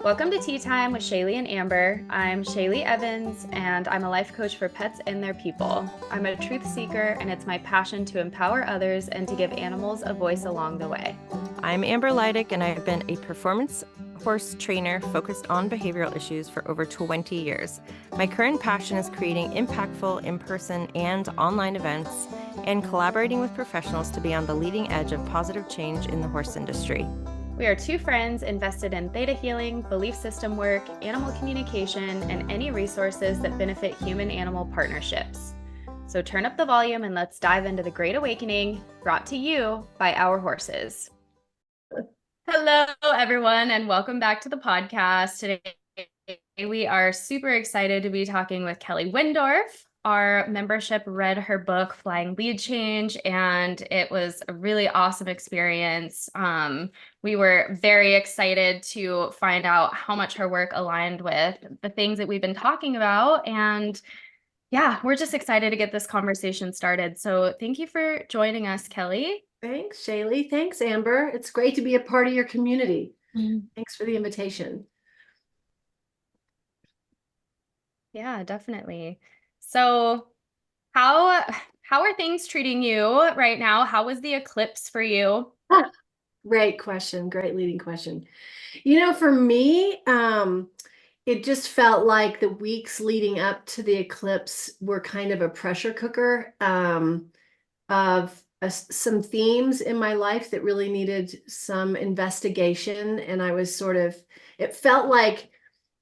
Welcome to Tea Time with Shaylee and Amber. I'm Shaylee Evans, and I'm a life coach for pets and their people. I'm a truth seeker, and it's my passion to empower others and to give animals a voice along the way. I'm Amber Leidick, and I've been a performance horse trainer focused on behavioral issues for over 20 years. My current passion is creating impactful in-person and online events and collaborating with professionals to be on the leading edge of positive change in the horse industry. We are two friends invested in theta healing, belief system work, animal communication, and any resources that benefit human-animal partnerships. So turn up the volume and let's dive into the Great Awakening, brought to you by our horses. Hello, everyone, and welcome back to the podcast. Today, we are super excited to be talking with Kelly Wendorf. Our membership read her book, Flying Lead Change, and it was a really awesome experience. We were very excited to find out how much her work aligned with the things that we've been talking about. And yeah, we're just excited to get this conversation started. So thank you for joining us, Kelly. Thanks, Shaylee. Thanks, Amber. It's great to be a part of your community. Thanks for the invitation. Yeah, definitely. So how are things treating you right now? How was the eclipse for you? Great question. Great leading question. For me, it just felt like the weeks leading up to the eclipse were kind of a pressure cooker of some themes in my life that really needed some investigation. And I was it felt like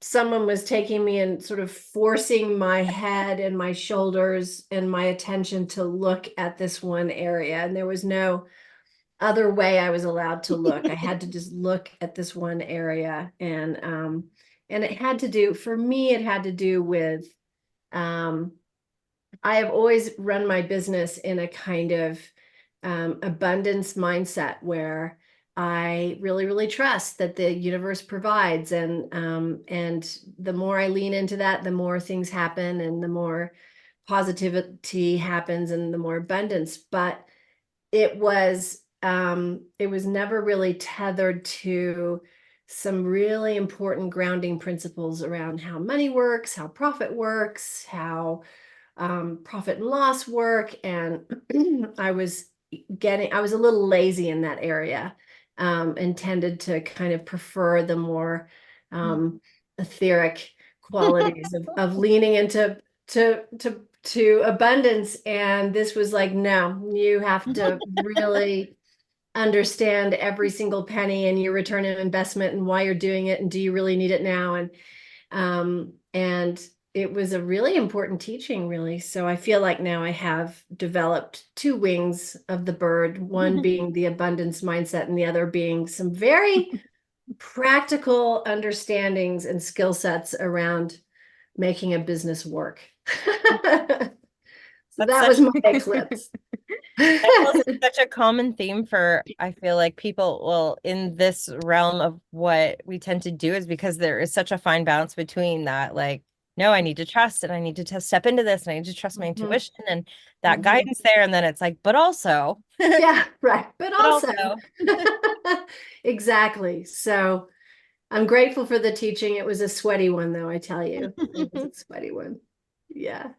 someone was taking me and sort of forcing my head and my shoulders and my attention to look at this one area. And there was no other way I was allowed to look. I had to just look at this one area. And it had to do, for me, it had to do with, I have always run my business in a kind of abundance mindset where I really, really trust that the universe provides, and the more I lean into that, the more things happen, and the more positivity happens, and the more abundance. But it was never really tethered to some really important grounding principles around how money works, how profit works, how profit and loss work, and I was a little lazy in that area. And tended to kind of prefer the more etheric qualities of leaning into to abundance. And this was like, no, you have to really understand every single penny and your return on investment and why you're doing it, and do you really need it now? And it was a really important teaching, really. So I feel like now I have developed two wings of the bird, one being the abundance mindset and the other being some very practical understandings and skill sets around making a business work. So that was my eclipse. That's such a common theme for, I feel like, people, well, in this realm of what we tend to do, is because there is such a fine balance between that, like, no, I need to trust, and I need to step into this, and I need to trust my intuition and that guidance there. And then it's like, but also. Yeah, right. But also. also. Exactly. So I'm grateful for the teaching. It was a sweaty one, though, I tell you. It was a sweaty one. Yeah.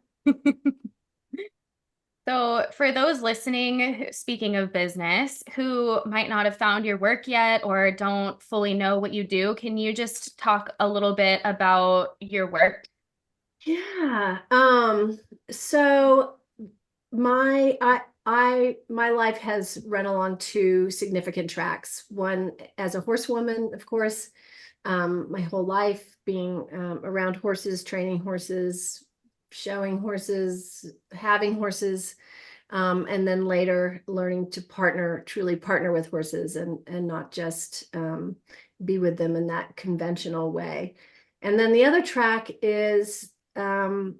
So for those listening, speaking of business, who might not have found your work yet or don't fully know what you do, can you just talk a little bit about your work? Yeah. So my life has run along two significant tracks. One, as a horsewoman, of course, my whole life being around horses, training horses, showing horses, having horses, and then later learning to truly partner with horses, and not just be with them in that conventional way. And then the other track is kind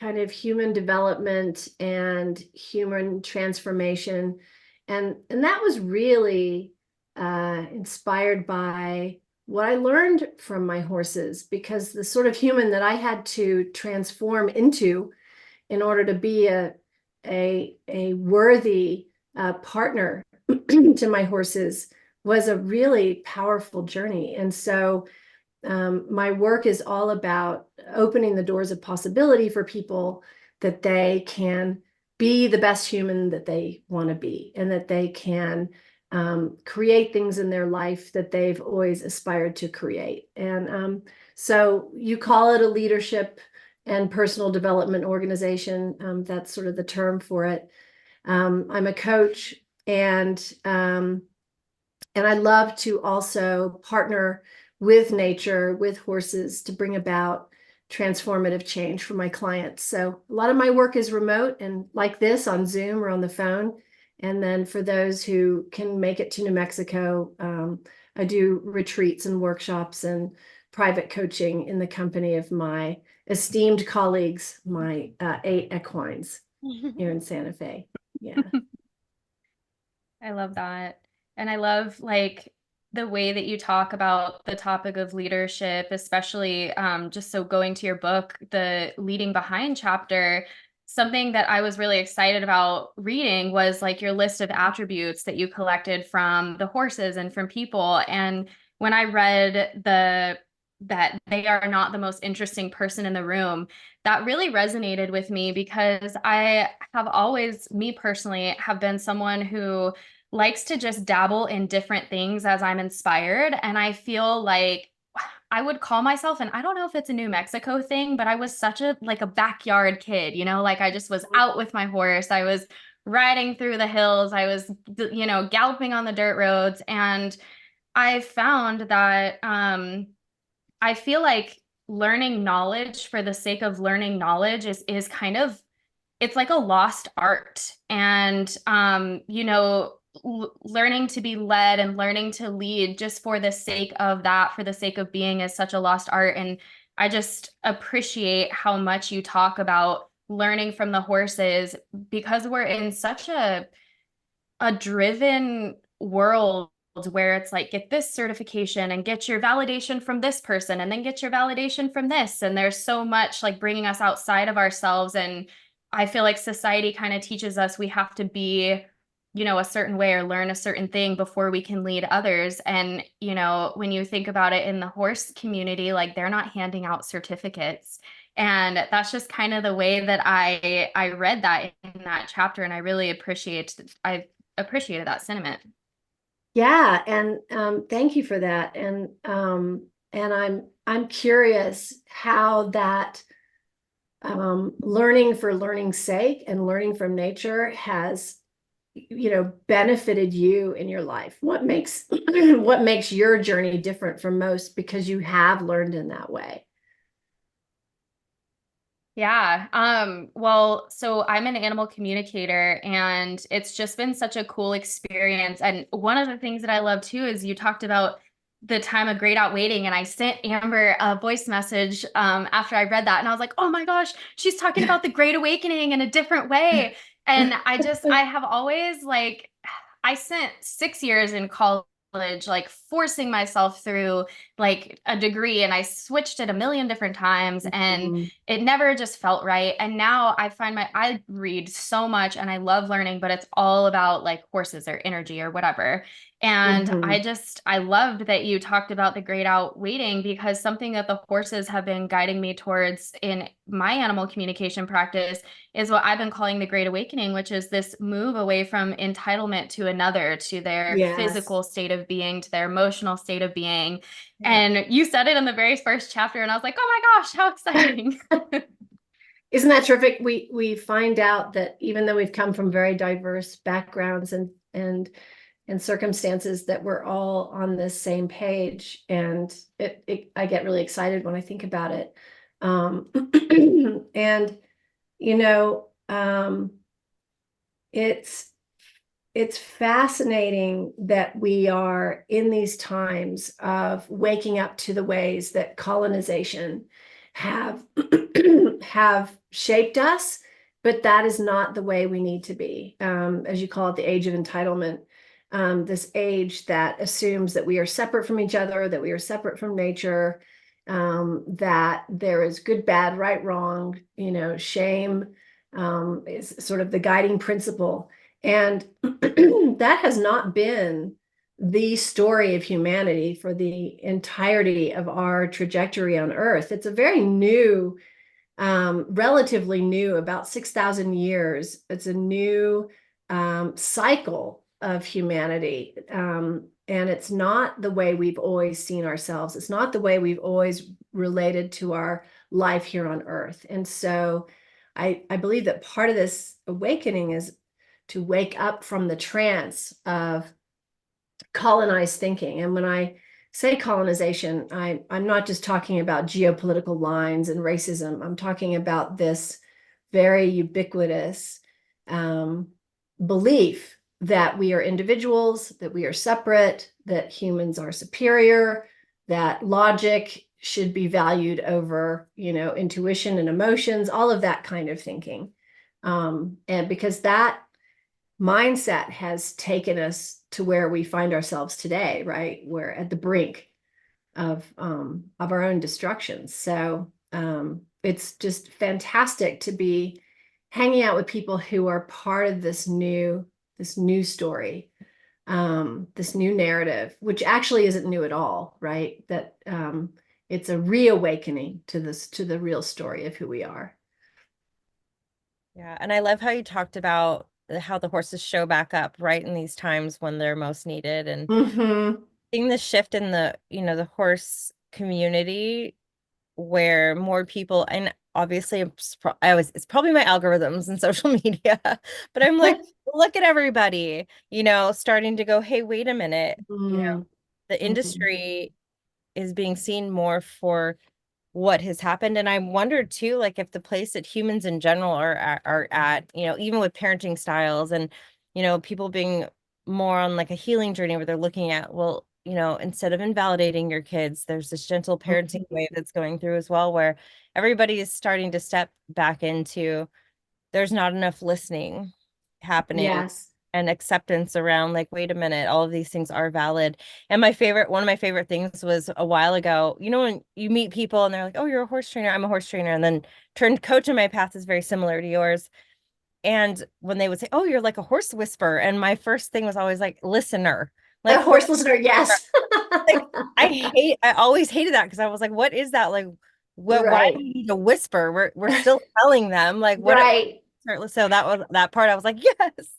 of human development and human transformation. And that was really inspired by what I learned from my horses, because the sort of human that I had to transform into in order to be a worthy partner to my horses was a really powerful journey. And so my work is all about opening the doors of possibility for people that they can be the best human that they want to be, and that they can create things in their life that they've always aspired to create. And so you call it a leadership and personal development organization. That's sort of the term for it. I'm a coach, and I love to also partner with nature, with horses, to bring about transformative change for my clients. So a lot of my work is remote and like this, on Zoom or on the phone. And then for those who can make it to New Mexico, I do retreats and workshops and private coaching in the company of my esteemed colleagues, my 8 equines here in Santa Fe. Yeah. I love that. And I love like the way that you talk about the topic of leadership, especially just so going to your book, the leading behind chapter, something that I was really excited about reading was like your list of attributes that you collected from the horses and from people. And when I read that they are not the most interesting person in the room, that really resonated with me because I have always, me personally, have been someone who likes to just dabble in different things as I'm inspired. And I feel like I would call myself, and I don't know if it's a New Mexico thing, but I was such a like a backyard kid, like I just was out with my horse. I was riding through the hills. I was, galloping on the dirt roads. And I found that I feel like learning knowledge for the sake of learning knowledge is kind of, it's like a lost art. And learning to be led and learning to lead just for the sake of that, for the sake of being, is such a lost art. And I just appreciate how much you talk about learning from the horses, because we're in such a driven world where it's like, get this certification and get your validation from this person and then get your validation from this. And there's so much like bringing us outside of ourselves. And I feel like society kind of teaches us we have to be, a certain way or learn a certain thing before we can lead others. And, when you think about it in the horse community, like they're not handing out certificates. And that's just kind of the way that I read that in that chapter. And I really I appreciated that sentiment. Yeah, and thank you for that. And I'm curious how that learning for learning's sake and learning from nature has, benefited you in your life. What makes what makes your journey different from most, because you have learned in that way? Yeah. Well, so I'm an animal communicator, and it's just been such a cool experience. And one of the things that I love too is you talked about the time of great outwaiting, and I sent Amber a voice message after I read that, and I was like, oh my gosh, she's talking about the Great Awakening in a different way. And I have always like, I spent 6 years in college, like forcing myself through like a degree, and I switched it a million different times, and Mhm. it never just felt right. And now I read so much and I love learning, but it's all about like horses or energy or whatever. And Mhm. I loved that you talked about the great out waiting, because something that the horses have been guiding me towards in my animal communication practice is what I've been calling the Great Awakening, which is this move away from entitlement to another, to their Yes. physical state of being, to their emotional state of being. Yeah. And you said it in the very first chapter, and I was like, oh my gosh, how exciting. Isn't that terrific? We find out that even though we've come from very diverse backgrounds and circumstances, that we're all on this same page. And I get really excited when I think about it. And you know, it's it's fascinating that we are in these times of waking up to the ways that colonization have have shaped us, but that is not the way we need to be. As you call it, the age of entitlement, this age that assumes that we are separate from each other, that we are separate from nature, that there is good, bad, right, wrong, shame is sort of the guiding principle. And that has not been the story of humanity for the entirety of our trajectory on Earth. It's a very new, relatively new, about 6,000 years. It's a new cycle of humanity. And it's not the way we've always seen ourselves. It's not the way we've always related to our life here on Earth. And so I believe that part of this awakening is to wake up from the trance of colonized thinking. And when I say colonization, I'm not just talking about geopolitical lines and racism. I'm talking about this very ubiquitous belief that we are individuals, that we are separate, that humans are superior, that logic should be valued over, intuition and emotions, all of that kind of thinking. And because that mindset has taken us to where we find ourselves today, right? We're at the brink of our own destruction. So it's just fantastic to be hanging out with people who are part of this new story, this new narrative, which actually isn't new at all, right? That it's a reawakening to the real story of who we are. Yeah, and I love how you talked about how the horses show back up right in these times when they're most needed, and seeing the shift in the horse community where more people, and obviously it's probably my algorithms and social media, but I'm like, look at everybody, starting to go, hey, wait a minute, the industry is being seen more for what has happened. And I wondered too, like if the place that humans in general are at, even with parenting styles and, people being more on like a healing journey where they're looking at, well, instead of invalidating your kids, there's this gentle parenting wave that's going through as well, where everybody is starting to step back into there's not enough listening happening. Yes. And acceptance around like, wait a minute, all of these things are valid. And one of my favorite things was a while ago, when you meet people and they're like, oh, you're a horse trainer, I'm a horse trainer, and then turned coach in my path is very similar to yours. And when they would say, oh, you're like a horse whisperer, and my first thing was always like listener, like a horse listener. Yes. like I always hated that because I was like, what is that? Like, why Right. do you need to whisper? We're still telling them like what. Right. So that part I was like, yes.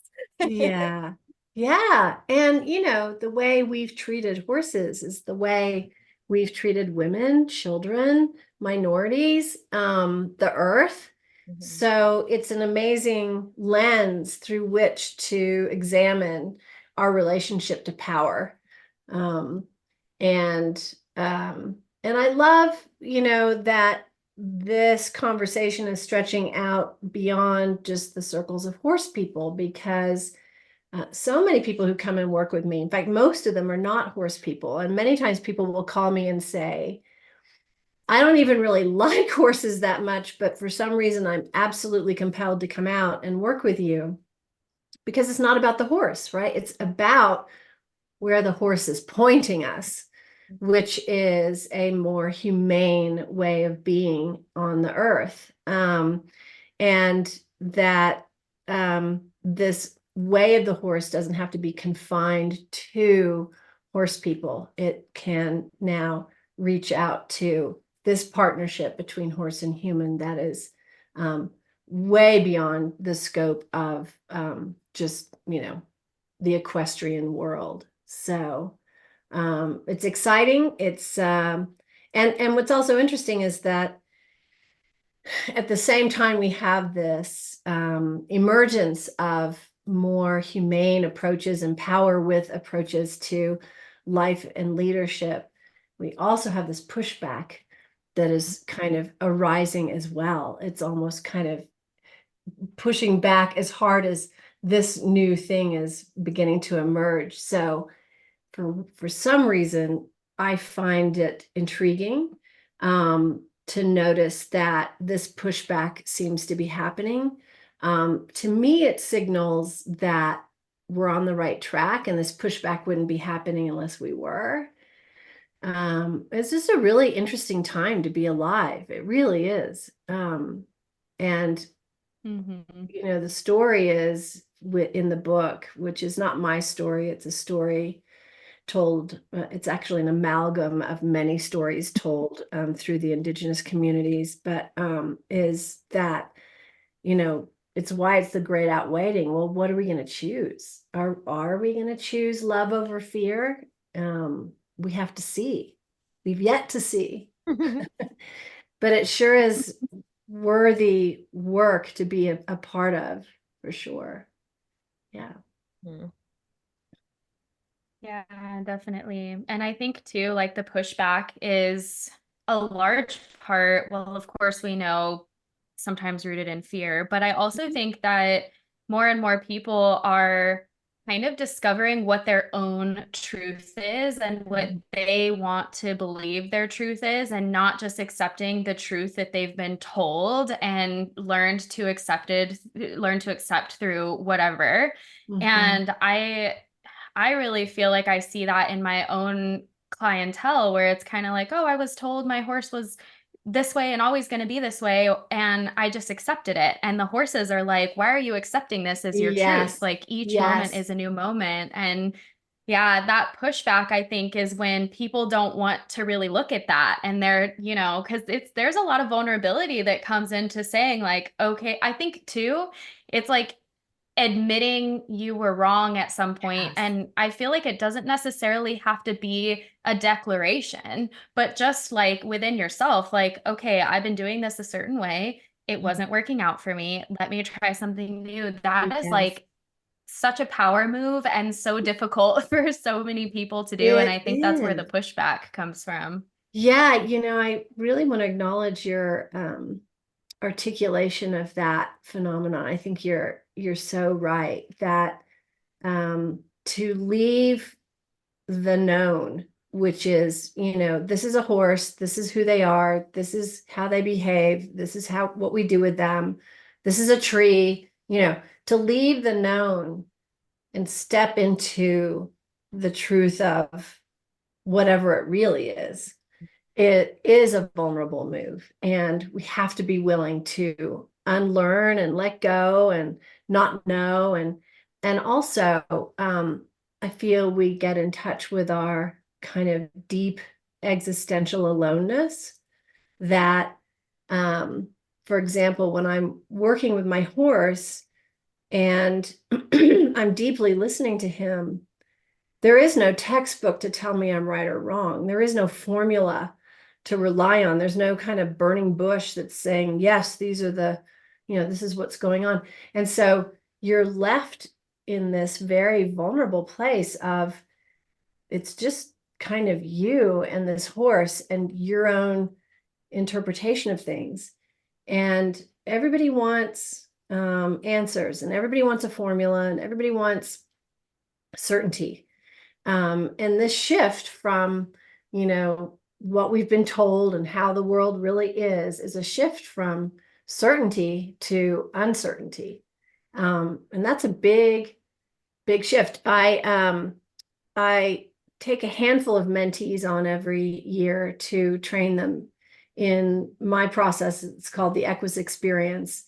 Yeah. Yeah. And, the way we've treated horses is the way we've treated women, children, minorities, the earth. So it's an amazing lens through which to examine our relationship to power. Um, and I love, that this conversation is stretching out beyond just the circles of horse people, because so many people who come and work with me, in fact, most of them are not horse people. And many times people will call me and say, I don't even really like horses that much, but for some reason, I'm absolutely compelled to come out and work with you, because it's not about the horse, right? It's about where the horse is pointing us, which is a more humane way of being on the earth. And that this way of the horse doesn't have to be confined to horse people. It can now reach out to this partnership between horse and human that is way beyond the scope of just, the equestrian world. So it's exciting. It's and what's also interesting is that at the same time we have this emergence of more humane approaches and power with approaches to life and leadership, we also have this pushback that is kind of arising as well. It's almost kind of pushing back as hard as this new thing is beginning to emerge. So for some reason, I find it intriguing to notice that this pushback seems to be happening. To me, it signals that we're on the right track, and this pushback wouldn't be happening unless we were. It's just a really interesting time to be alive. It really is. And the story is in the book, which is not my story. It's a story told, it's actually an amalgam of many stories told through the indigenous communities, but is that, it's why it's the great outweighing. Well, what are we going to choose? Are we going to choose love over fear? We have to see. We've yet to see. But it sure is worthy work to be a part of, for sure. Yeah. Yeah, definitely. And I think too, like the pushback is a large part. Well, of course, we know sometimes rooted in fear, but I also think that more and more people are kind of discovering what their own truth is and what they want to believe their truth is, and not just accepting the truth that they've been told and learn to accept through whatever. And I really feel like I see that in my own clientele, where it's kind of like, oh, I was told my horse was this way and always going to be this way, and I just accepted it. And the horses are like, why are you accepting this as your truth? Yes. Like each moment Yes. is a new moment. And yeah, that pushback, I think, is when people don't want to really look at that. And they're, because there's a lot of vulnerability that comes into saying, like, okay, I think too, it's like admitting you were wrong at some point. Yes. And I feel like it doesn't necessarily have to be a declaration, but just like within yourself, like, okay, I've been doing this a certain way. It wasn't working out for me. Let me try something new. That is Yes. like such a power move and so difficult for so many people to do. And I It think that's where the is. pushback comes from. Yeah, I really want to acknowledge your articulation of that phenomenon. I think you're so right that to leave the known, which is, this is a horse, this is who they are, this is how they behave, this is what we do with them, this is a tree, to leave the known and step into the truth of whatever it really is. It is a vulnerable move, and we have to be willing to unlearn and let go and not know. And also, I feel we get in touch with our kind of deep existential aloneness that, for example, when I'm working with my horse and I'm deeply listening to him, there is no textbook to tell me I'm right or wrong. There is no formula to rely on. There's no kind of burning bush that's saying, yes, these are this is what's going on. And so you're left in this very vulnerable place of, it's just kind of you and this horse and your own interpretation of things. And everybody wants answers, and everybody wants a formula, and everybody wants certainty. And this shift from, what we've been told and how the world really is a shift from certainty to uncertainty. And that's a big, big shift. I take a handful of mentees on every year to train them in my process. It's called the Equus Experience,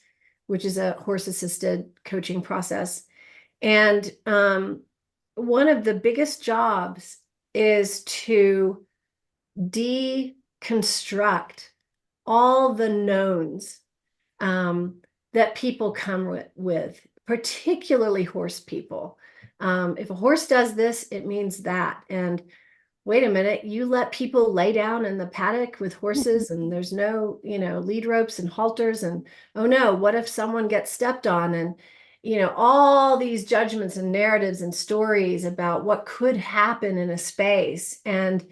which is a horse-assisted coaching process. And one of the biggest jobs is to deconstruct all the knowns that people come with, particularly horse people. If a horse does this, it means that. And wait a minute, you let people lay down in the paddock with horses and there's no, lead ropes and halters, and oh no, what if someone gets stepped on? And all these judgments and narratives and stories about what could happen in a space, and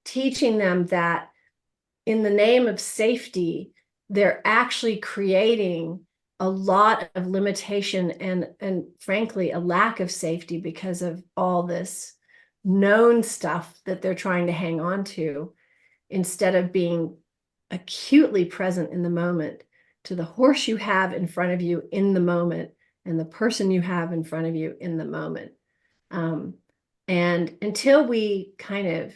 teaching them that in the name of safety, they're actually creating a lot of limitation and frankly, a lack of safety because of all this known stuff that they're trying to hang on to, instead of being acutely present in the moment to the horse you have in front of you in the moment and the person you have in front of you in the moment. And until we kind of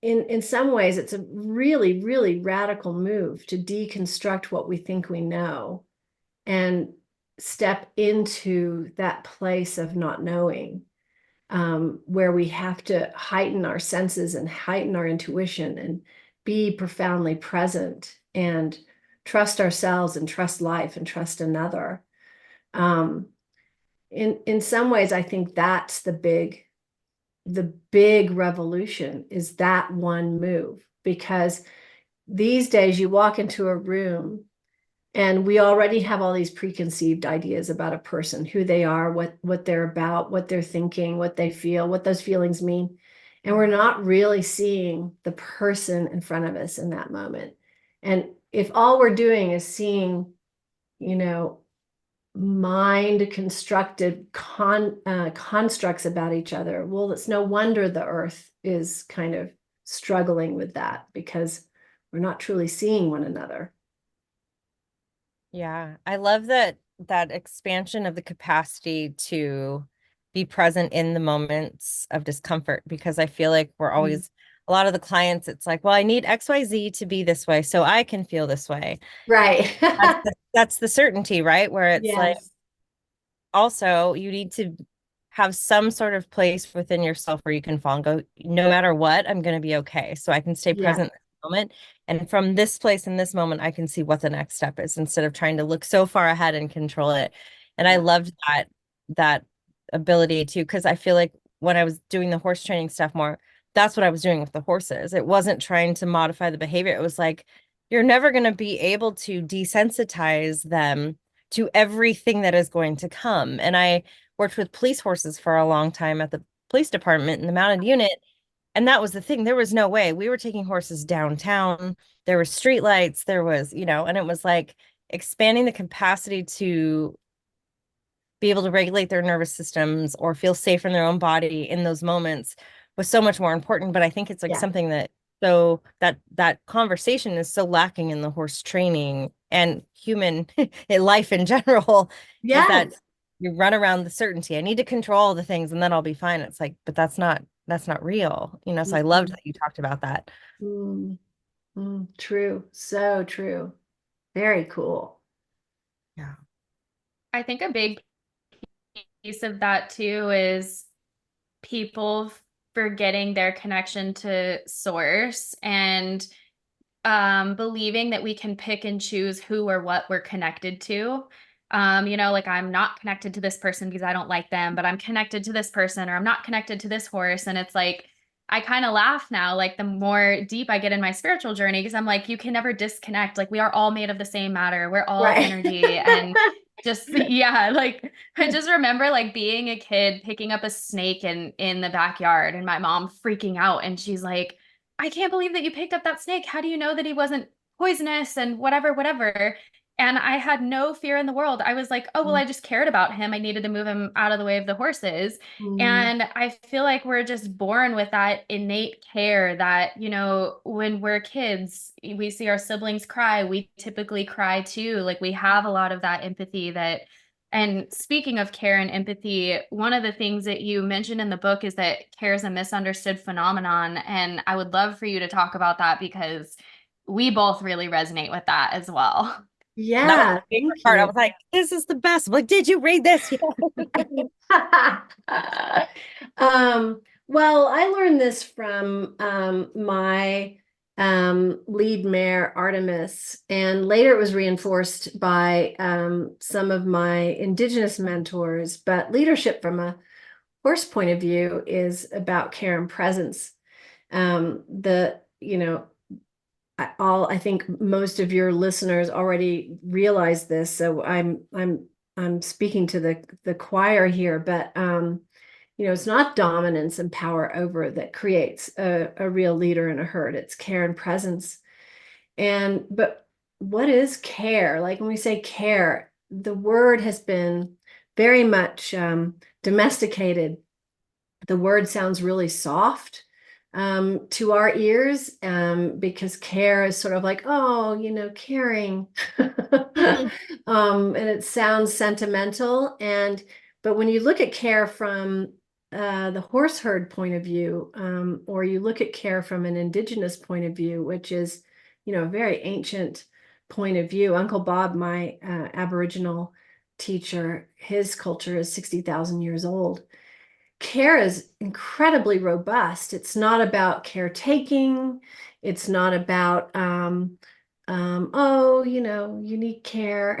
in some ways, it's a really, really radical move to deconstruct what we think we know. And step into that place of not knowing, where we have to heighten our senses and heighten our intuition and be profoundly present and trust ourselves and trust life and trust another. In some ways, I think that's the big revolution, is that one move. Because these days you walk into a room and we already have all these preconceived ideas about a person, who they are, what they're about, what they're thinking, what they feel, what those feelings mean. And we're not really seeing the person in front of us in that moment. And if all we're doing is seeing, you know, mind constructed constructs about each other, well, it's no wonder the earth is kind of struggling with that, because we're not truly seeing one another. Yeah, I love that expansion of the capacity to be present in the moments of discomfort, because I feel like we're always, a lot of the clients, it's like, well, I need XYZ to be this way so I can feel this way. Right. That's the certainty, right? Where it's like, Yes. also you need to have some sort of place within yourself where you can fall and go, no matter what, I'm going to be okay. So I can stay Yeah. present in this moment. And from this place in this moment, I can see what the next step is instead of trying to look so far ahead and control it. And I Yeah. loved that ability too, because I feel like when I was doing the horse training stuff more, that's what I was doing with the horses. It wasn't trying to modify the behavior. It was like, you're never going to be able to desensitize them to everything that is going to come. And I worked with police horses for a long time at the police department in the mounted unit. And that was the thing. There was no way. We were taking horses downtown. There were street lights. There was, and it was like expanding the capacity to be able to regulate their nervous systems or feel safe in their own body in those moments was so much more important. But I think it's like Yeah. something that conversation is so lacking in the horse training and human in life in general, is that Yes. you run around the certainty. I need to control all the things and then I'll be fine. It's like, but that's not real, so I loved Mhm. that you talked about that. Mm, true. So true. Very cool. Yeah. I think a big piece of that too is people forgetting their connection to source and believing that we can pick and choose who or what we're connected to. Like I'm not connected to this person because I don't like them, but I'm connected to this person, or I'm not connected to this horse. And it's like, I kind of laugh now, like the more deep I get in my spiritual journey, because I'm like, you can never disconnect. Like we are all made of the same matter. We're all Right. energy. And just, yeah, like I just remember like being a kid picking up a snake in the backyard and my mom freaking out. And she's like, I can't believe that you picked up that snake. How do you know that he wasn't poisonous and whatever, whatever? And I had no fear in the world. I was like, oh, well, I just cared about him. I needed to move him out of the way of the horses. Mm, And I feel like we're just born with that innate care that, when we're kids, we see our siblings cry, we typically cry too. Like we have a lot of that empathy that, and speaking of care and empathy, one of the things that you mentioned in the book is that care is a misunderstood phenomenon. And I would love for you to talk about that because we both really resonate with that as well. And that was yeah. my favorite Thank part. I you. was like, this is the best. I'm like, did you read this? Well, I learned this from my lead mare, Artemis, and later it was reinforced by some of my indigenous mentors. But leadership from a horse point of view is about care and presence. The, I think most of your listeners already realize this, so I'm speaking to the choir here, but it's not dominance and power over that creates a real leader in a herd. It's care and presence. But what is care? Like when we say care, the word has been very much domesticated. The word sounds really soft to our ears, because care is sort of like, oh, caring. Mhm. And it sounds sentimental. But when you look at care from the horse herd point of view, or you look at care from an indigenous point of view, which is, a very ancient point of view. Uncle Bob, my Aboriginal teacher, his culture is 60,000 years old. Care is incredibly robust. It's not about caretaking. It's not about, oh, you need care.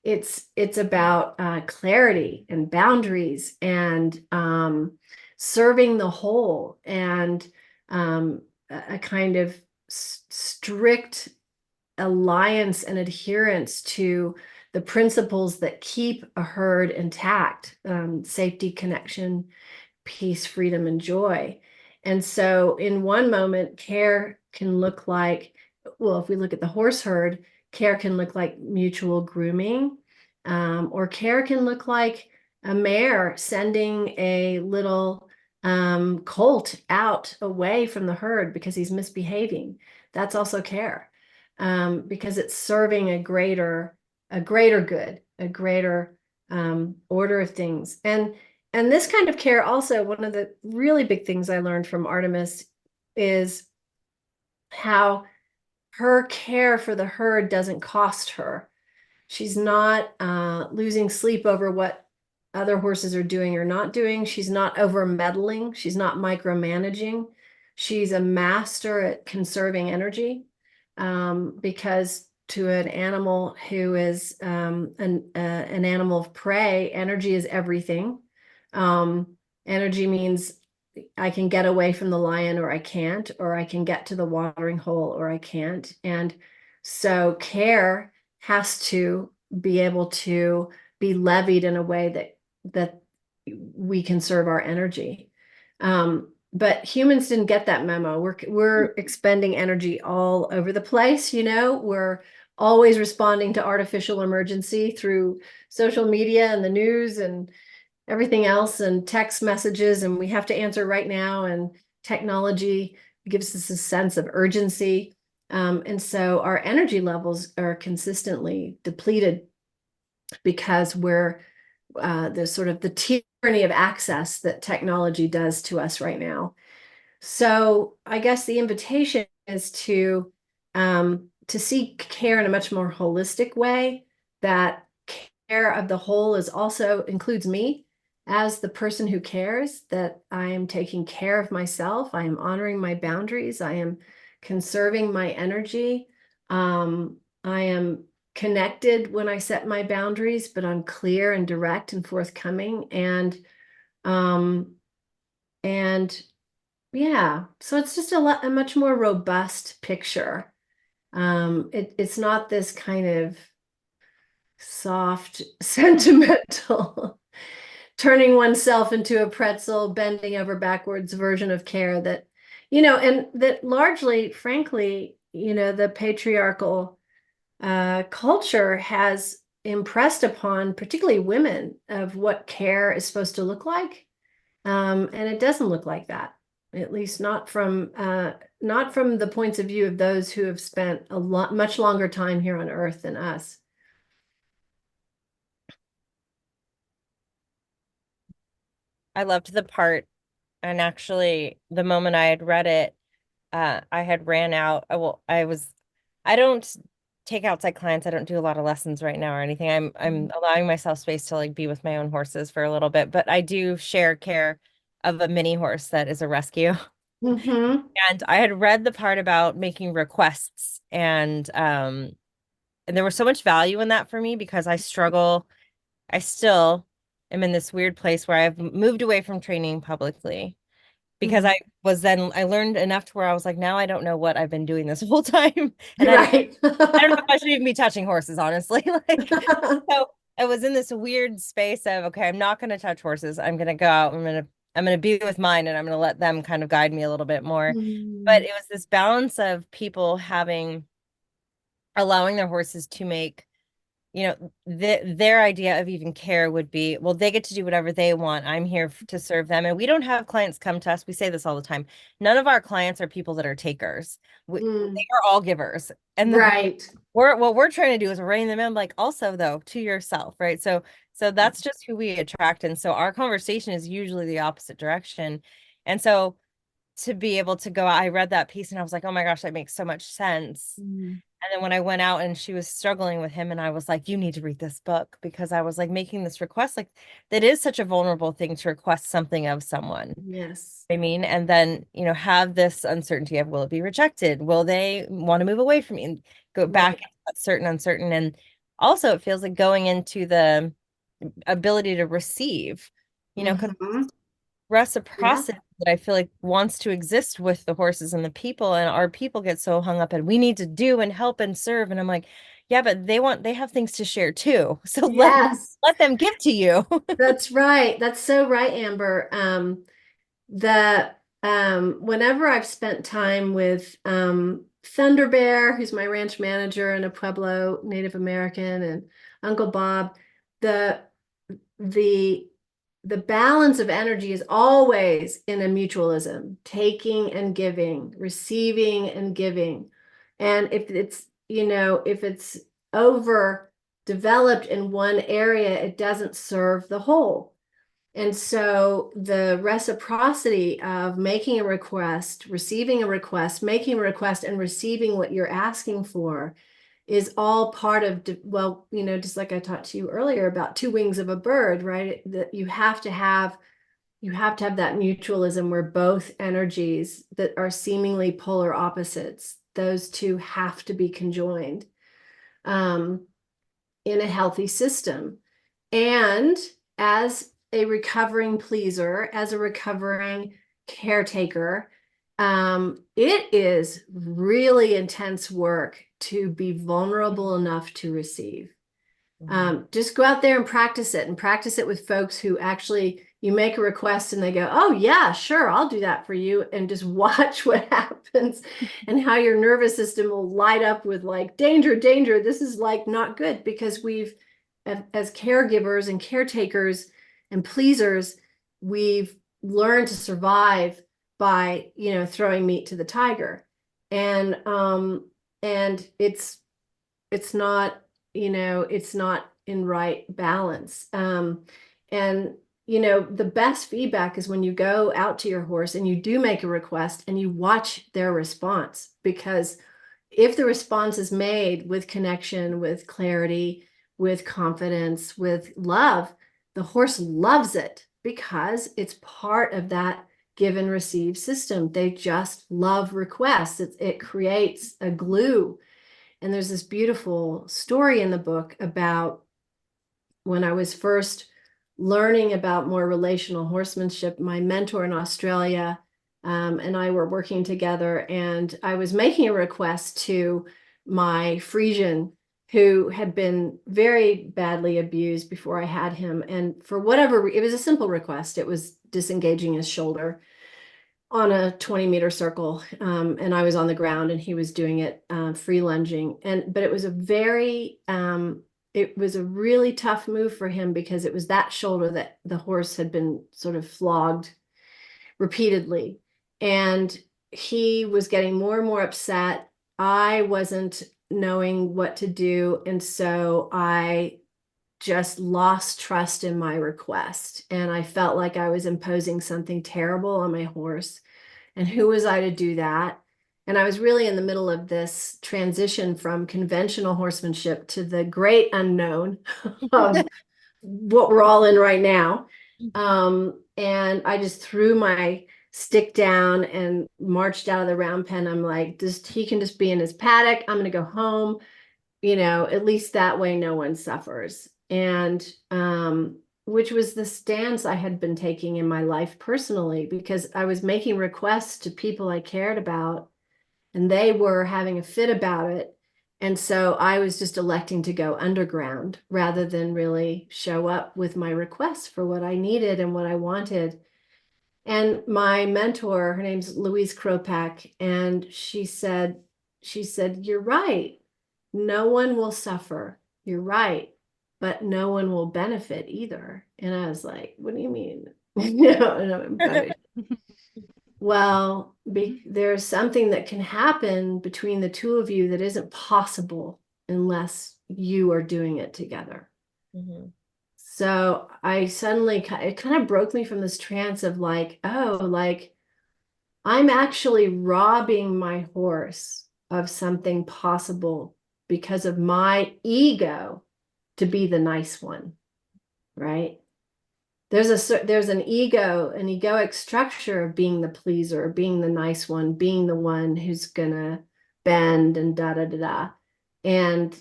It's about clarity and boundaries and serving the whole and a kind of strict alliance and adherence to the principles that keep a herd intact, safety, connection, peace, freedom, and joy. And so in one moment, care can look like, well, if we look at the horse herd, care can look like mutual grooming, or care can look like a mare sending a little colt out away from the herd because he's misbehaving. That's also care, because it's serving a greater good, a greater order of things. And this kind of care also, one of the really big things I learned from Artemis is how her care for the herd doesn't cost her. She's not losing sleep over what other horses are doing or not doing. She's not over meddling. She's not micromanaging. She's a master at conserving energy, because to an animal who is an animal of prey, energy is everything. Energy means I can get away from the lion or I can't, or I can get to the watering hole or I can't. And so care has to be able to be levied in a way that we conserve our energy. But humans didn't get that memo. We're expending energy all over the place, We're always responding to artificial emergency through social media and the news and everything else and text messages, and we have to answer right now, and technology gives us a sense of urgency. And so our energy levels are consistently depleted because we're there's sort of the tyranny of access that technology does to us right now. So I guess the invitation is to seek care in a much more holistic way. That care of the whole is also includes me as the person who cares, that I am taking care of myself. I am honoring my boundaries. I am conserving my energy. I am connected when I set my boundaries, but I'm clear and direct and forthcoming. And yeah, so it's just a much more robust picture. It's not this kind of soft, sentimental, turning oneself into a pretzel, bending over backwards version of care that, and that largely, frankly, the patriarchal culture has impressed upon, particularly women, of what care is supposed to look like. And it doesn't look like that, at least not from the points of view of those who have spent much longer time here on Earth than us. I loved the part, and actually the moment I had read it, I had ran out. I don't take outside clients. I don't do a lot of lessons right now or anything. I'm allowing myself space to like be with my own horses for a little bit, but I do share care of a mini horse that is a rescue. Mm-hmm. And I had read the part about making requests, and there was so much value in that for me because I still am in this weird place where I've moved away from training publicly because I learned enough to where I was like, now I don't know what I've been doing this whole time. And Right. I don't know if I should even be touching horses, honestly. Like, so I was in this weird space of, okay, I'm not going to touch horses. I'm going to go out. I'm going to be with mine, and I'm going to let them kind of guide me a little bit more. But it was this balance of people allowing their horses to make, their idea of even care would be, well, they get to do whatever they want. I'm here to serve them. And we don't have clients come to us. We say this all the time. None of our clients are people that are takers. They are all givers. And Right. what we're trying to do is rein them in, like, also though, to yourself, right? So that's just who we attract. And so our conversation is usually the opposite direction. And so to be able to go, I read that piece and I was like, oh my gosh, that makes so much sense. And then when I went out and she was struggling with him, and I was like, you need to read this book, because I was like making this request. Like, that is such a vulnerable thing to request something of someone. Yes. I mean, and then, have this uncertainty of, will it be rejected? Will they want to move away from me, and go back Right. into that certain uncertain? And also it feels like going into the ability to receive, because Mhm. Yeah. reciprocity that I feel like wants to exist with the horses and the people, and our people get so hung up and we need to do and help and serve. And I'm like, yeah, but they have things to share too. So Yes. let them give to you. That's right. That's so right, Amber. The Whenever I've spent time with Thunder Bear, who's my ranch manager and a Pueblo Native American, and Uncle Bob, the the the balance of energy is always in a mutualism, taking and giving, receiving and giving. And if it's overdeveloped in one area, it doesn't serve the whole. And so the reciprocity of making a request, receiving a request, making a request, and receiving what you're asking for is all part of, well, just like I talked to you earlier about two wings of a bird, right? That you have to have that mutualism where both energies that are seemingly polar opposites, those two have to be conjoined um, in a healthy system. And as a recovering pleaser, as a recovering caretaker, it is really intense work to be vulnerable enough to receive. Just go out there and practice it with folks who actually, you make a request and they go, oh yeah, sure, I'll do that for you. And just watch what happens and how your nervous system will light up with like, danger, danger. This is like not good, because as caregivers and caretakers and pleasers, we've learned to survive by, throwing meat to the tiger. And it's not, it's not in right balance. And the best feedback is when you go out to your horse and you do make a request and you watch their response, because if the response is made with connection, with clarity, with confidence, with love, the horse loves it because it's part of that give and receive system. They just love requests. It creates a glue. And there's this beautiful story in the book about when I was first learning about more relational horsemanship. My mentor in Australia and I were working together, and I was making a request to my Frisian, who had been very badly abused before I had him. And for whatever, it was a simple request. It was disengaging his shoulder on a 20-meter circle, and I was on the ground and he was doing it free lunging. But it was it was a really tough move for him, because it was that shoulder that the horse had been sort of flogged repeatedly, and he was getting more and more upset. I wasn't knowing what to do, and so I just lost trust in my request, and I felt like I was imposing something terrible on my horse. And who was I to do that? And I was really in the middle of this transition from conventional horsemanship to the great unknown of what we're all in right now. And I just threw my stick down and marched out of the round pen. I'm like, he can just be in his paddock. I'm going to go home. At least that way no one suffers. And which was the stance I had been taking in my life personally, because I was making requests to people I cared about and they were having a fit about it. And so I was just electing to go underground rather than really show up with my requests for what I needed and what I wanted. And my mentor, her name's Louise Kropak, and she said, you're right. No one will suffer. You're right. But no one will benefit either. And I was like, what do you mean? Well, there's something that can happen between the two of you that isn't possible unless you are doing it together. Mm-hmm. So it kind of broke me from this trance of like, oh, like I'm actually robbing my horse of something possible because of my ego to be the nice one, right? There's an egoic structure of being the pleaser, being the nice one, being the one who's gonna bend and da da da da. And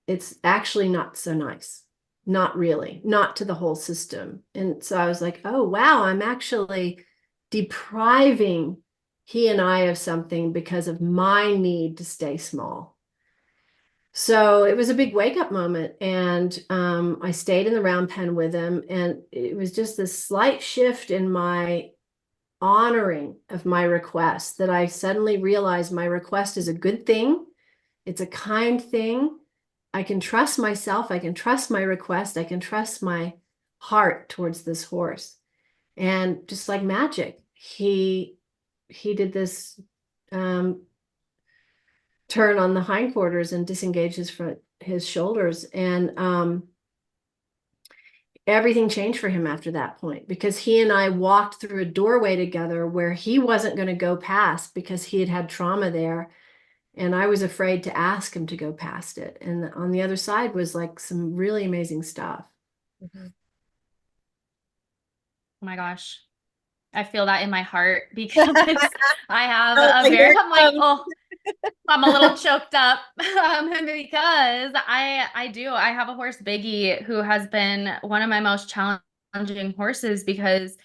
it's actually not so nice. Not really, not to the whole system. And so I was like, oh wow, I'm actually depriving he and I of something because of my need to stay small. So it was a big wake up moment. And I stayed in the round pen with him. And it was just this slight shift in my honoring of my request that I suddenly realized my request is a good thing. It's a kind thing. I can trust myself. I can trust my request. I can trust my heart towards this horse. And just like magic, he did this turn on the hindquarters and disengage his shoulders. And everything changed for him after that point, because he and I walked through a doorway together where he wasn't going to go past because he had had trauma there. And I was afraid to ask him to go past it. And on the other side was like some really amazing stuff. Mhm. Oh my gosh. I feel that in my heart because I have Oh, a very, here it I'm like, comes. oh, I'm a little choked up because I have a horse, Biggie, who has been one of my most challenging horses because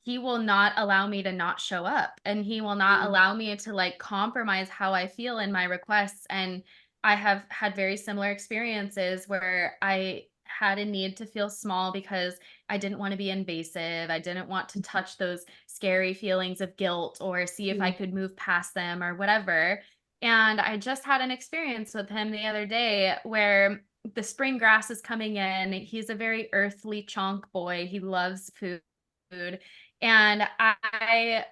he will not allow me to not show up, and he will not allow me to like compromise how I feel in my requests. And I have had very similar experiences where I had a need to feel small because I didn't want to be invasive. I didn't want to touch those scary feelings of guilt or see if I could move past them or whatever. And I just had an experience with him the other day where the spring grass is coming in. He's a very earthly chonk boy. He loves food. And I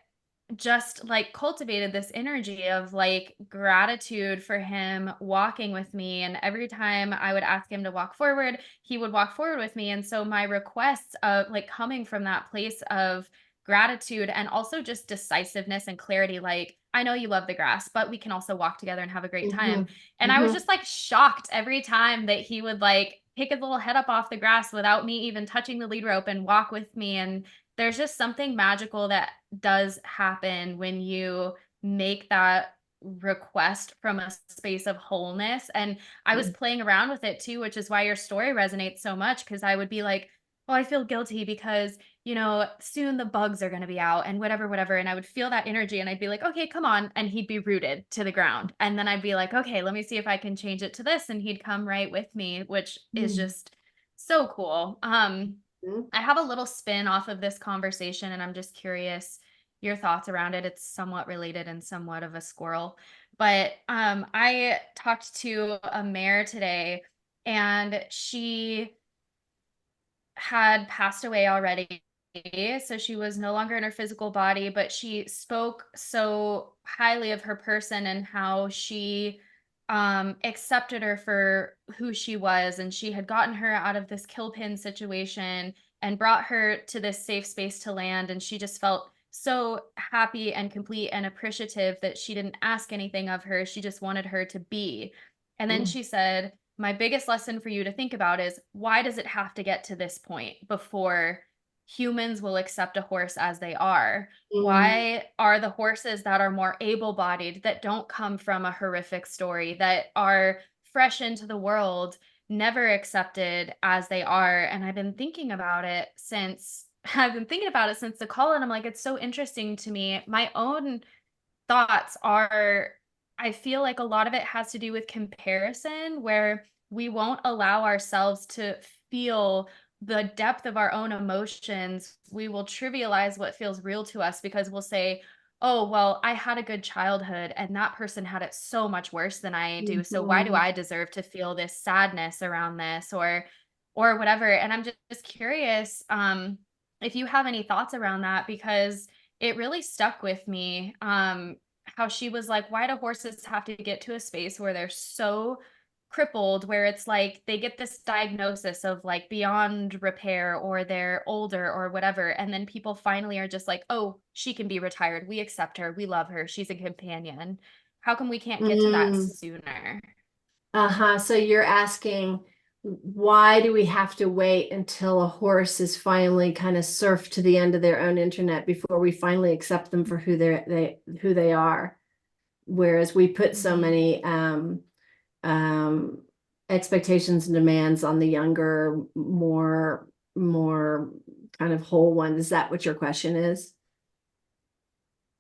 just like cultivated this energy of like gratitude for him walking with me. And every time I would ask him to walk forward, he would walk forward with me. And so my requests of like coming from that place of gratitude and also just decisiveness and clarity, like, I know you love the grass, but we can also walk together and have a great time. And I was just like shocked every time that he would like pick his little head up off the grass without me even touching the lead rope and walk with me. And there's just something magical that does happen when you make that request from a space of wholeness. And I was playing around with it too, which is why your story resonates so much, because I would be like, oh, I feel guilty because, you know, soon the bugs are going to be out and whatever, whatever. And I would feel that energy and I'd be like, okay, come on. And he'd be rooted to the ground. And then I'd be like, okay, let me see if I can change it to this. And he'd come right with me, which is just so cool. I have a little spin off of this conversation, and I'm just curious your thoughts around it. It's somewhat related and somewhat of a squirrel. But I talked to a mare today, and she had passed away already. So she was no longer in her physical body, but she spoke so highly of her person and how she accepted her for who she was. And she had gotten her out of this kill pin situation and brought her to this safe space to land. And she just felt so happy and complete and appreciative that she didn't ask anything of her. She just wanted her to be. And then she said, my biggest lesson for you to think about is, why does it have to get to this point before humans will accept a horse as they are? Why are the horses that are more able-bodied, that don't come from a horrific story, that are fresh into the world, never accepted as they are? And I've been thinking about it since the call, and I'm like, it's so interesting to me. My own thoughts are, I feel like a lot of it has to do with comparison, where we won't allow ourselves to feel the depth of our own emotions. We will trivialize what feels real to us because we'll say, oh, well, I had a good childhood and that person had it so much worse than I do. So why do I deserve to feel this sadness around this or whatever? And I'm just curious if you have any thoughts around that, because it really stuck with me. How she was like, why do horses have to get to a space where they're so crippled, where it's like they get this diagnosis of like beyond repair or they're older or whatever, and then people finally are just like, oh, she can be retired, we accept her, we love her, she's a companion. How come we can't get to that sooner? So you're asking, why do we have to wait until a horse is finally kind of surfed to the end of their own internet before we finally accept them for who they are? Whereas we put so many expectations and demands on the younger, more kind of whole ones. Is that what your question is?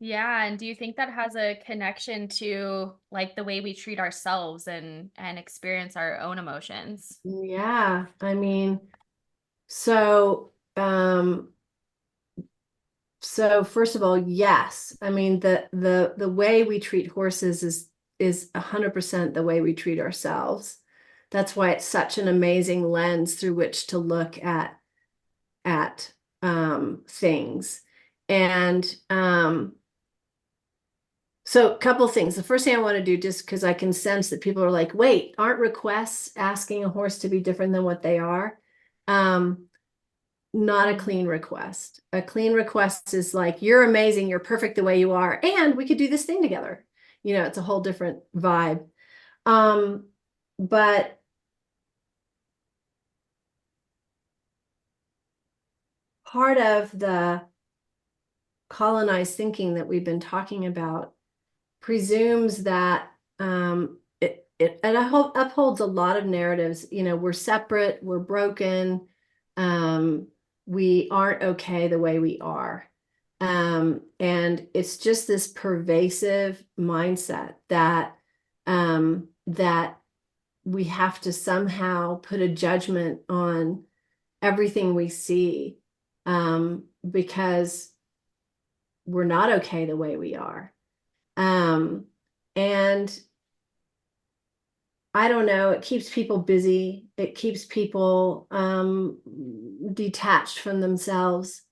Yeah, and do you think that has a connection to like the way we treat ourselves and experience our own emotions? Yeah, I mean, so so first of all, yes. I mean, the way we treat horses is 100% the way we treat ourselves. That's why it's such an amazing lens through which to look at things. And so a couple things. The first thing I want to do, just because I can sense that people are like, wait, aren't requests asking a horse to be different than what they are? Not a clean request. A clean request is like, you're amazing, you're perfect the way you are, and we could do this thing together. You know, it's a whole different vibe. But part of the colonized thinking that we've been talking about presumes that it upholds a lot of narratives. You know, we're separate, we're broken, we aren't okay the way we are. And it's just this pervasive mindset that that we have to somehow put a judgment on everything we see, because we're not okay the way we are. And I don't know, it keeps people busy. It keeps people detached from themselves.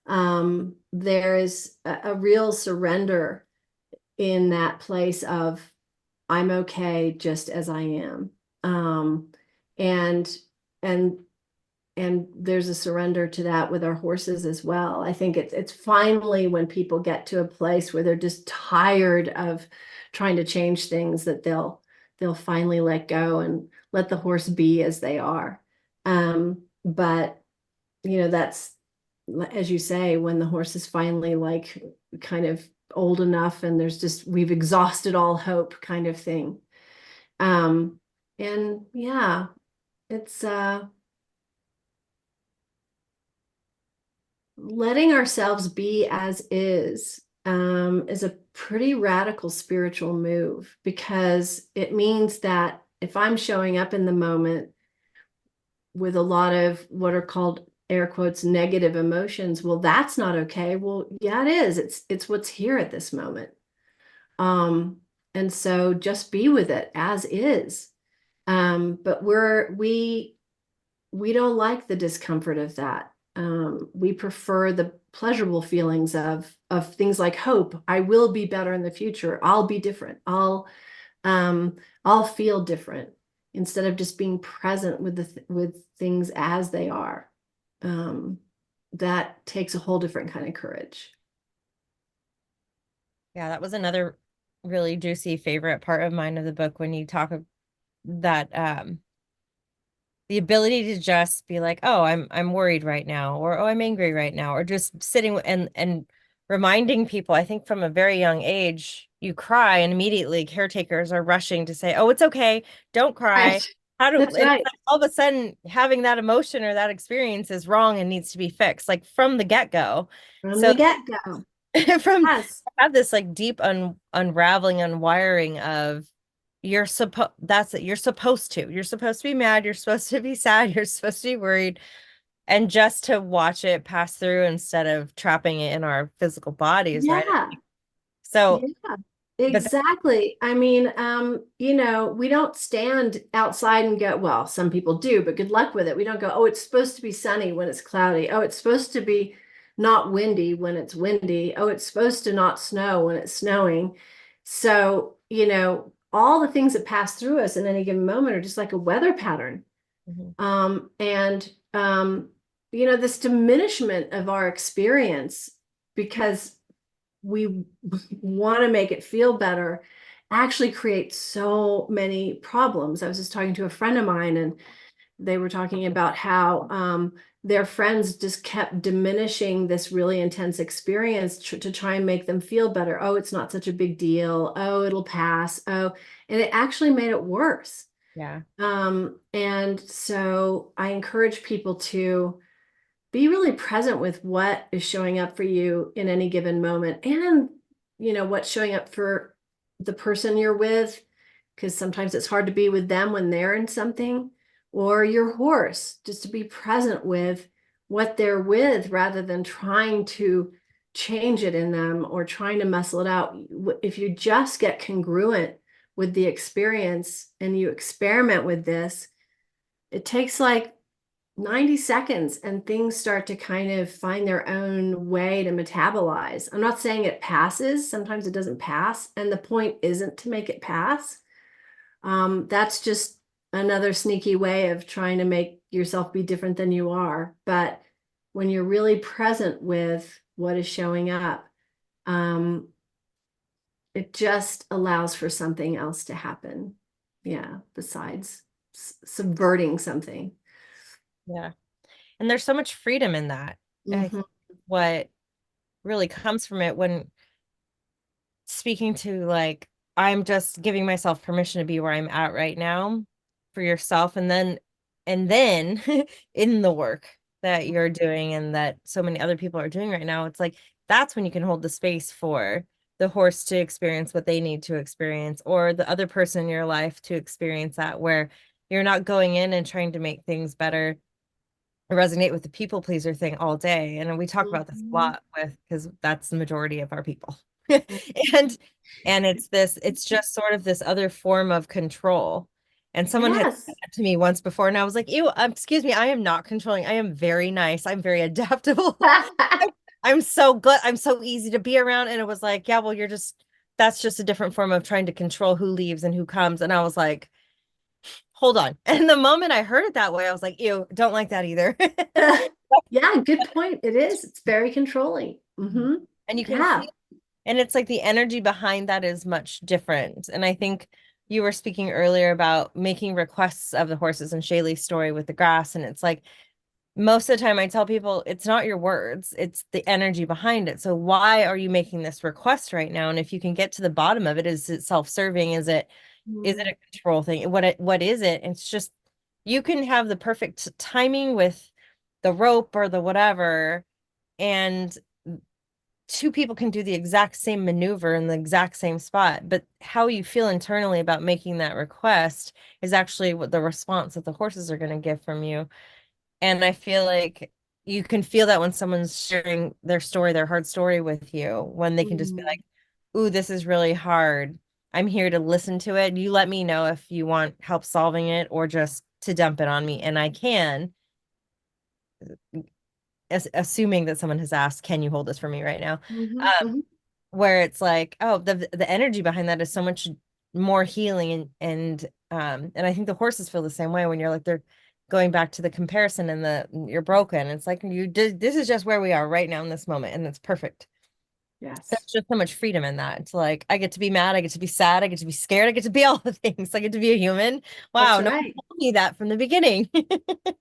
There is a real surrender in that place of, I'm okay just as I am. And and and there's a surrender to that with our horses as well. I think it's finally when people get to a place where they're just tired of trying to change things that they'll finally let go and let the horse be as they are. But you know, that's, as you say, when the horse is finally like kind of old enough and there's just, we've exhausted all hope kind of thing. And yeah, it's letting ourselves be as is a pretty radical spiritual move, because it means that if I'm showing up in the moment with a lot of what are called air quotes negative emotions, well, that's not okay. Well, yeah, it is. It's what's here at this moment. And so just be with it as is. But we don't like the discomfort of that. We prefer the pleasurable feelings of things like hope. I will be better in the future. I'll be different. I'll feel different, instead of just being present with things as they are. That takes a whole different kind of courage. Yeah, that was another really juicy favorite part of mine of the book when you talk of that the ability to just be like, oh, I'm worried right now, or oh, I'm angry right now, or just sitting and reminding people. I think from a very young age, you cry and immediately caretakers are rushing to say, oh, it's okay, don't cry. Right. How do That's it's right. like all of a sudden having that emotion or that experience is wrong and needs to be fixed, like from the get-go. From So the get-go. from Yes. I have this like deep unraveling, unwiring of you're supposed to be mad, you're supposed to be sad, you're supposed to be worried, and just to watch it pass through instead of trapping it in our physical bodies, right? Yeah. So Yeah. but Exactly. I mean, you know, we don't stand outside and go, well, some people do, but good luck with it. We don't go, oh, it's supposed to be sunny when it's cloudy. Oh, it's supposed to be not windy when it's windy. Oh, it's supposed to not snow when it's snowing. So, you know, all the things that pass through us in any given moment are just like a weather pattern. Mhm. And you know, this diminishment of our experience because we want to make it feel better actually create so many problems. I was just talking to a friend of mine, and they were talking about how their friends just kept diminishing this really intense experience to try and make them feel better. Oh, it's not such a big deal. Oh, it'll pass. Oh, and it actually made it worse. Yeah. And so I encourage people to be really present with what is showing up for you in any given moment, and what's showing up for the person you're with, because sometimes it's hard to be with them when they're in something, or your horse, just to be present with what they're with rather than trying to change it in them or trying to muscle it out. If you just get congruent with the experience and you experiment with this, it takes like 90 seconds and things start to kind of find their own way to metabolize. I'm not saying it passes. Sometimes it doesn't pass. And the point isn't to make it pass. That's just another sneaky way of trying to make yourself be different than you are. But when you're really present with what is showing up, it just allows for something else to happen. Yeah, besides subverting something. Yeah. And there's so much freedom in that. And I Mhm. think what really comes from it when speaking to like, I'm just giving myself permission to be where I'm at right now for yourself. And then in the work that you're doing and that so many other people are doing right now, it's like, that's when you can hold the space for the horse to experience what they need to experience, or the other person in your life to experience that, where you're not going in and trying to make things better. I resonate with the people pleaser thing all day. And we talk about this a Mhm. lot with, because that's the majority of our people. And it's just sort of this other form of control. And someone had said Yes. that to me once before, and I was like, ew, excuse me, I am not controlling. I am very nice. I'm very adaptable. I'm so good. I'm so easy to be around. And it was like, yeah, well, that's just a different form of trying to control who leaves and who comes. And I was like, hold on. And the moment I heard it that way, I was like, ew, don't like that either. Yeah, good point. It is. It's very controlling. And you can Yeah. feel, and it's like the energy behind that is much different. And I think you were speaking earlier about making requests of the horses and Shaylee's story with the grass. And it's like, most of the time I tell people it's not your words, it's the energy behind it. So why are you making this request right now? And if you can get to the bottom of it, is it self-serving? Is it Mm. a control thing? What is it? It's just, you can have the perfect timing with the rope or the whatever, and two people can do the exact same maneuver in the exact same spot, but how you feel internally about making that request is actually what the response that the horses are going to give from you. And I feel like you can feel that when someone's sharing their story, their hard story with you, when they can just be Mm. like, ooh, this is really hard. I'm here to listen to it. You let me know if you want help solving it or just to dump it on me. And I can, assuming that someone has asked, can you hold this for me right now? Mhm, Um, mhm. where it's like, oh, the energy behind that is so much more healing, and I think the horses feel the same way when you're like, they're going back to the comparison and the you're broken. It's like, you did, this is just where we are right now in this moment, and it's perfect. There's Yes, just so much freedom in that. It's like, I get to be mad, I get to be sad, I get to be scared, I get to be all the things. I get to be a human. that's Wow, no one right. told me that from the beginning.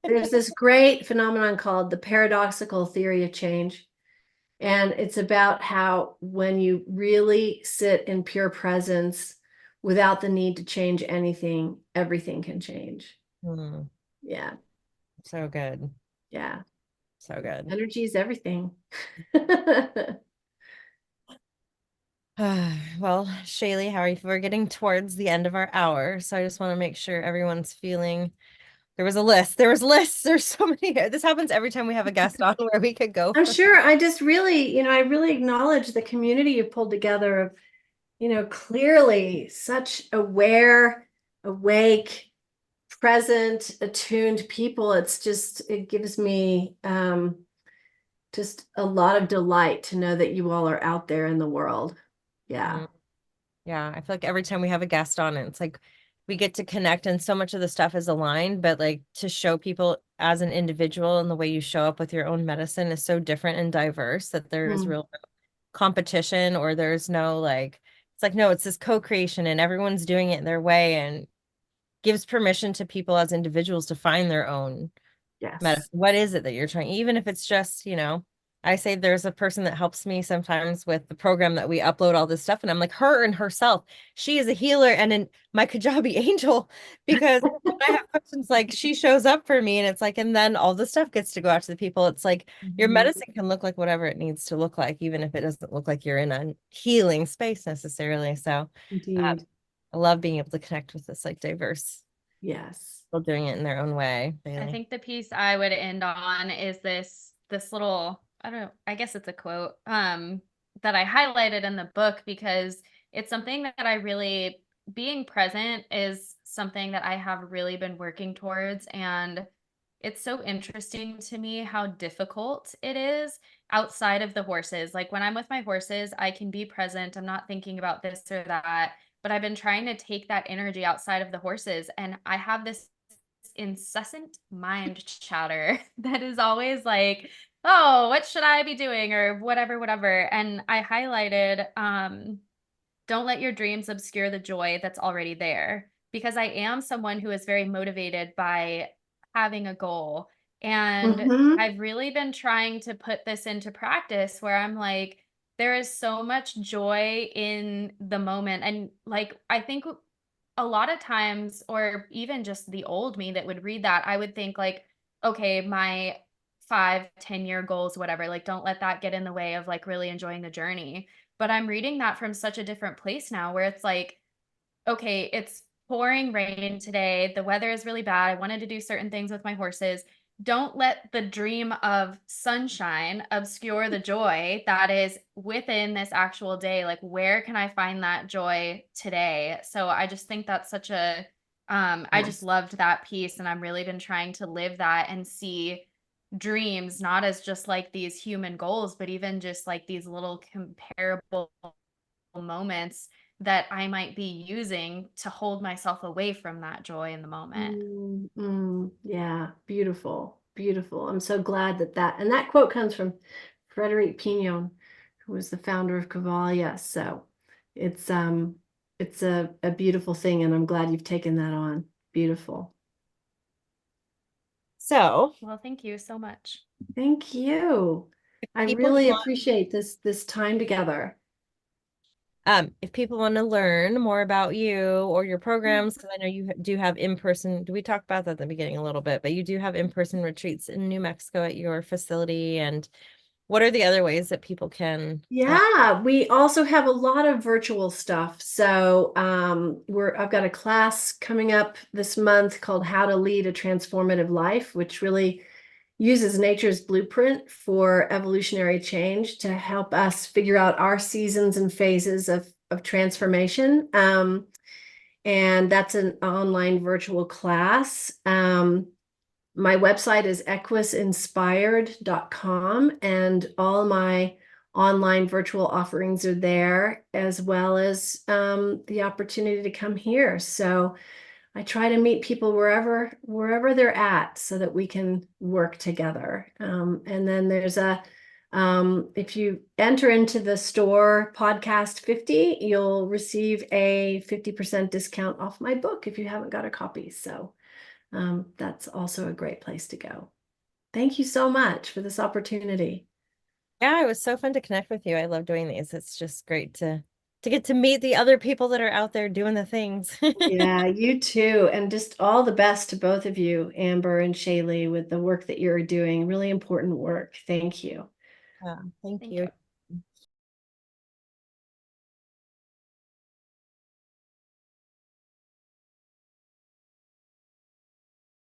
There's this great phenomenon called the paradoxical theory of change. And it's about how when you really sit in pure presence without the need to change anything, everything can change. Hmm, Yeah, so good. yeah. So good. Energy is everything. Well, Shaylee, how are you? We're getting towards the end of our hour, so I just want to make sure everyone's feeling. There was a list. There was lists. There's so many. This happens every time we have a guest on where we could go I'm from. sure I just really, I really acknowledge the community you pulled together of, clearly such aware, awake, present, attuned people. It gives me just a lot of delight to know that you all are out there in the world. Yeah. Mm, yeah, I feel like every time we have a guest on, it's like we get to connect, and so much of the stuff is aligned, but like to show people as an individual and the way you show up with your own medicine is so different and diverse that there is Mm. real competition, or there's no like, It's like, no, it's this co-creation and everyone's doing it their way, and gives permission to people as individuals to find their own Yes. what is it that you're trying, even if it's just, I say there's a person that helps me sometimes with the program that we upload all this stuff, and I'm like, her and herself, she is a healer and my Kajabi angel, because I have questions, like she shows up for me, and it's like, and then all the stuff gets to go out to the people. It's like your Mhm. medicine can look like whatever it needs to look like, even if it doesn't look like you're in a healing space necessarily. So Indeed. I love being able to connect with this like diverse Yes. people doing it in their own way, I Bailey. think the piece I would end on is this little, I don't know, I guess it's a quote that I highlighted in the book, because it's something that I really, being present is something that I have really been working towards. And it's so interesting to me how difficult it is outside of the horses. Like when I'm with my horses, I can be present. I'm not thinking about this or that, but I've been trying to take that energy outside of the horses. And I have this incessant mind chatter that is always like, oh, what should I be doing, or whatever, whatever. And I highlighted, don't let your dreams obscure the joy that's already there, because I am someone who is very motivated by having a goal. And Hmm. I've really been trying to put this into practice where I'm like, there is so much joy in the moment. And like, I think a lot of times, or even just the old me that would read that, I would think like, okay, my 5, 10 year goals, whatever, like, don't let that get in the way of like really enjoying the journey. But I'm reading that from such a different place now, where it's like, okay, it's pouring rain today. The weather is really bad. I wanted to do certain things with my horses. Don't let the dream of sunshine obscure the joy that is within this actual day. Like, where can I find that joy today? So I just think that's such a, I just Yes. loved that piece. And I've really been trying to live that and see dreams not as just like these human goals, but even just like these little comparable moments that I might be using to hold myself away from that joy in the moment. Yeah, beautiful, beautiful. I'm so glad and that quote comes from Frederic Pignon, who was the founder of Cavalia. So it's it's a beautiful thing, and I'm glad you've taken that on. Beautiful. So Well, thank you so much. Thank you. I people really want, appreciate this time together. if people want to learn more about you or your programs, because I know you do have in-person, do we talk about that at the beginning a little bit, but you do have in-person retreats in New Mexico at your facility. And what are the other ways that people can Yeah, we also have a lot of virtual stuff. So I've got a class coming up this month called How to Lead a Transformative Life, which really uses nature's blueprint for evolutionary change to help us figure out our seasons and phases of transformation. And that's an online virtual class. My website is equisinspired.com, and all my online virtual offerings are there, as well as the opportunity to come here. So I try to meet people wherever they're at, so that we can work together. And then there's if you enter into the store podcast 50, you'll receive a 50% discount off my book if you haven't got a copy. So that's also a great place to go. Thank you so much for this opportunity. Yeah, it was so fun to connect with you. I love doing these. It's just great to get to meet the other people that are out there doing the things. Yeah, you too. And just all the best to both of you, Amber and Shaylee, with the work that you're doing. Really important work. Thank you. Thank Thank you. you.